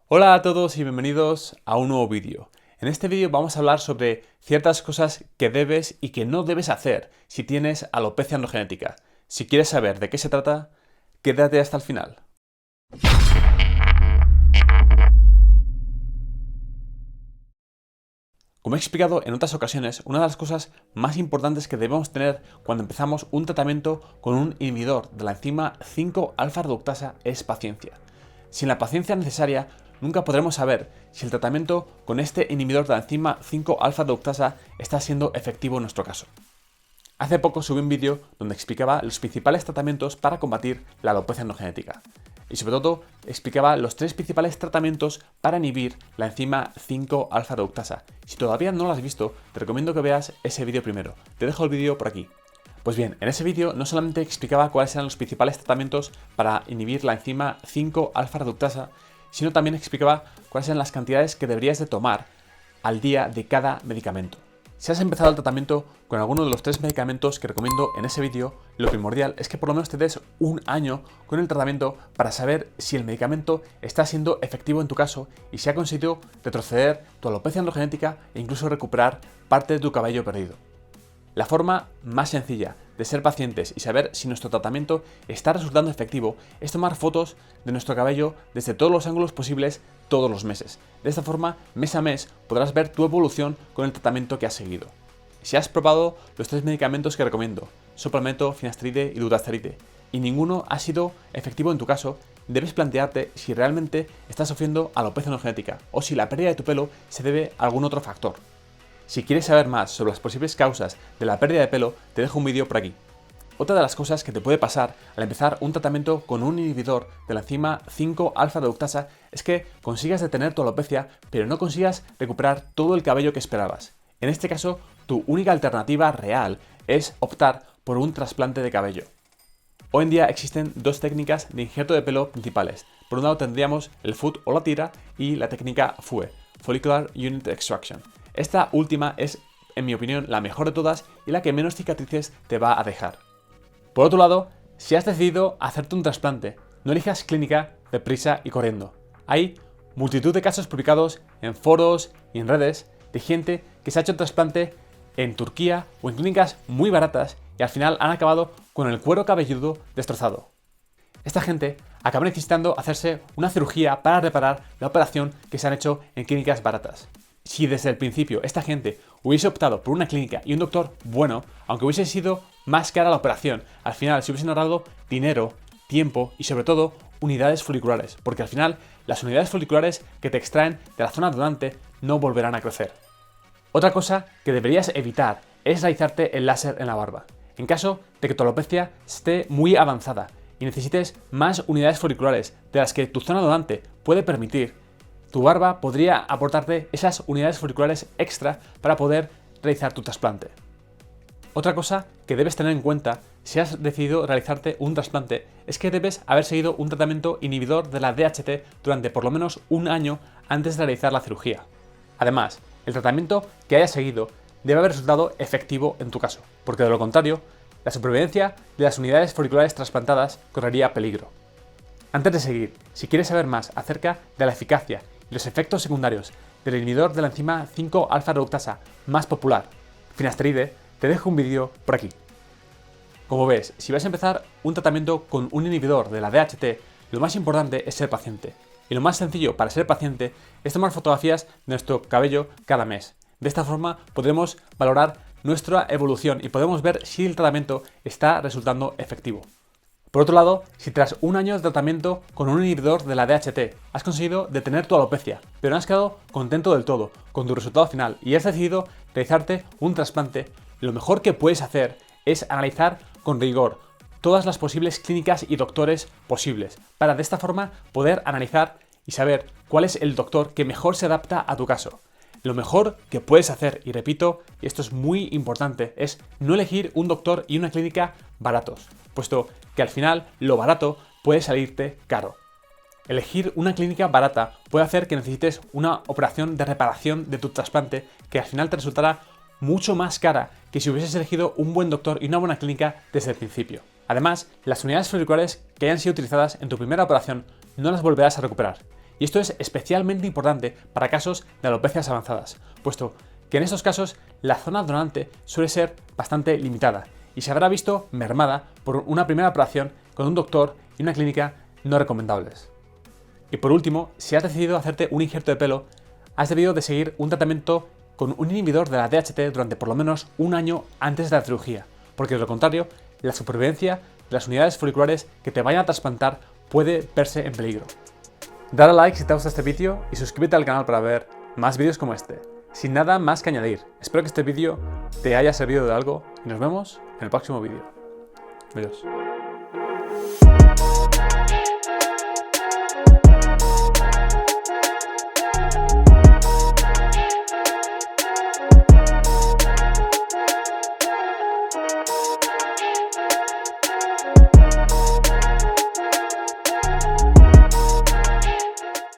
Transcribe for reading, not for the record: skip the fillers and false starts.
Hola a todos y bienvenidos a un nuevo vídeo. En este vídeo vamos a hablar sobre ciertas cosas que debes y que no debes hacer si tienes alopecia androgenética. Si quieres saber de qué se trata, quédate hasta el final. Como he explicado en otras ocasiones, una de las cosas más importantes que debemos tener cuando empezamos un tratamiento con un inhibidor de la enzima 5-alfa-reductasa es paciencia. Sin la paciencia necesaria, nunca podremos saber si el tratamiento con este inhibidor de la enzima 5-alfa-reductasa está siendo efectivo en nuestro caso. Hace poco subí un vídeo donde explicaba los principales tratamientos para combatir la alopecia androgenética. Y sobre todo explicaba los 3 principales tratamientos para inhibir la enzima 5-alfa-reductasa. Si todavía no lo has visto, te recomiendo que veas ese vídeo primero. Te dejo el vídeo por aquí. Pues bien, en ese vídeo no solamente explicaba cuáles eran los principales tratamientos para inhibir la enzima 5-alfa-reductasa, sino también explicaba cuáles eran las cantidades que deberías de tomar al día de cada medicamento. Si has empezado el tratamiento con alguno de los 3 medicamentos que recomiendo en ese vídeo, lo primordial es que por lo menos te des un año con el tratamiento para saber si el medicamento está siendo efectivo en tu caso y si ha conseguido retroceder tu alopecia androgenética e incluso recuperar parte de tu cabello perdido. La forma más sencilla de ser pacientes y saber si nuestro tratamiento está resultando efectivo es tomar fotos de nuestro cabello desde todos los ángulos posibles todos los meses. De esta forma, mes a mes, podrás ver tu evolución con el tratamiento que has seguido. Si has probado los 3 medicamentos que recomiendo, Soplamento, finasteride y dutasteride, y ninguno ha sido efectivo en tu caso, debes plantearte si realmente estás sufriendo alopecia androgenética o si la pérdida de tu pelo se debe a algún otro factor. Si quieres saber más sobre las posibles causas de la pérdida de pelo, te dejo un vídeo por aquí. Otra de las cosas que te puede pasar al empezar un tratamiento con un inhibidor de la enzima 5-alfa-reductasa es que consigas detener tu alopecia, pero no consigas recuperar todo el cabello que esperabas. En este caso, tu única alternativa real es optar por un trasplante de cabello. Hoy en día existen 2 técnicas de injerto de pelo principales. Por un lado tendríamos el FUT o la tira y la técnica FUE, Follicular Unit Extraction. Esta última es, en mi opinión, la mejor de todas y la que menos cicatrices te va a dejar. Por otro lado, si has decidido hacerte un trasplante, no elijas clínica deprisa y corriendo. Hay multitud de casos publicados en foros y en redes de gente que se ha hecho trasplante en Turquía o en clínicas muy baratas y al final han acabado con el cuero cabelludo destrozado. Esta gente acaba necesitando hacerse una cirugía para reparar la operación que se han hecho en clínicas baratas. Si desde el principio esta gente hubiese optado por una clínica y un doctor bueno, aunque hubiese sido más cara la operación, al final se hubiesen ahorrado dinero, tiempo y sobre todo unidades foliculares, porque al final las unidades foliculares que te extraen de la zona donante no volverán a crecer. Otra cosa que deberías evitar es realizarte el láser en la barba. En caso de que tu alopecia esté muy avanzada y necesites más unidades foliculares de las que tu zona donante puede permitir, tu barba podría aportarte esas unidades foliculares extra para poder realizar tu trasplante. Otra cosa que debes tener en cuenta si has decidido realizarte un trasplante es que debes haber seguido un tratamiento inhibidor de la DHT durante por lo menos un año antes de realizar la cirugía. Además, el tratamiento que hayas seguido debe haber resultado efectivo en tu caso, porque de lo contrario, la supervivencia de las unidades foliculares trasplantadas correría peligro. Antes de seguir, si quieres saber más acerca de la eficacia y los efectos secundarios del inhibidor de la enzima 5-alfa-reductasa más popular, finasteride, te dejo un vídeo por aquí. Como ves, si vas a empezar un tratamiento con un inhibidor de la DHT, lo más importante es ser paciente. Y lo más sencillo para ser paciente es tomar fotografías de nuestro cabello cada mes. De esta forma podremos valorar nuestra evolución y podemos ver si el tratamiento está resultando efectivo. Por otro lado, si tras un año de tratamiento con un inhibidor de la DHT has conseguido detener tu alopecia, pero no has quedado contento del todo con tu resultado final y has decidido realizarte un trasplante, lo mejor que puedes hacer es analizar con rigor todas las posibles clínicas y doctores posibles, para de esta forma poder analizar y saber cuál es el doctor que mejor se adapta a tu caso. Lo mejor que puedes hacer, y repito, y esto es muy importante, es no elegir un doctor y una clínica baratos, puesto que al final lo barato puede salirte caro. Elegir una clínica barata puede hacer que necesites una operación de reparación de tu trasplante que al final te resultará mucho más cara que si hubieses elegido un buen doctor y una buena clínica desde el principio. Además, las unidades foliculares que hayan sido utilizadas en tu primera operación no las volverás a recuperar. Y esto es especialmente importante para casos de alopecias avanzadas, puesto que en estos casos la zona donante suele ser bastante limitada y se habrá visto mermada por una primera operación con un doctor y una clínica no recomendables. Y por último, si has decidido hacerte un injerto de pelo, has debido de seguir un tratamiento con un inhibidor de la DHT durante por lo menos un año antes de la cirugía, porque de lo contrario, la supervivencia de las unidades foliculares que te vayan a trasplantar puede verse en peligro. Dale a like si te gusta este vídeo y suscríbete al canal para ver más vídeos como este. Sin nada más que añadir, espero que este vídeo te haya servido de algo y nos vemos en el próximo vídeo. Adiós.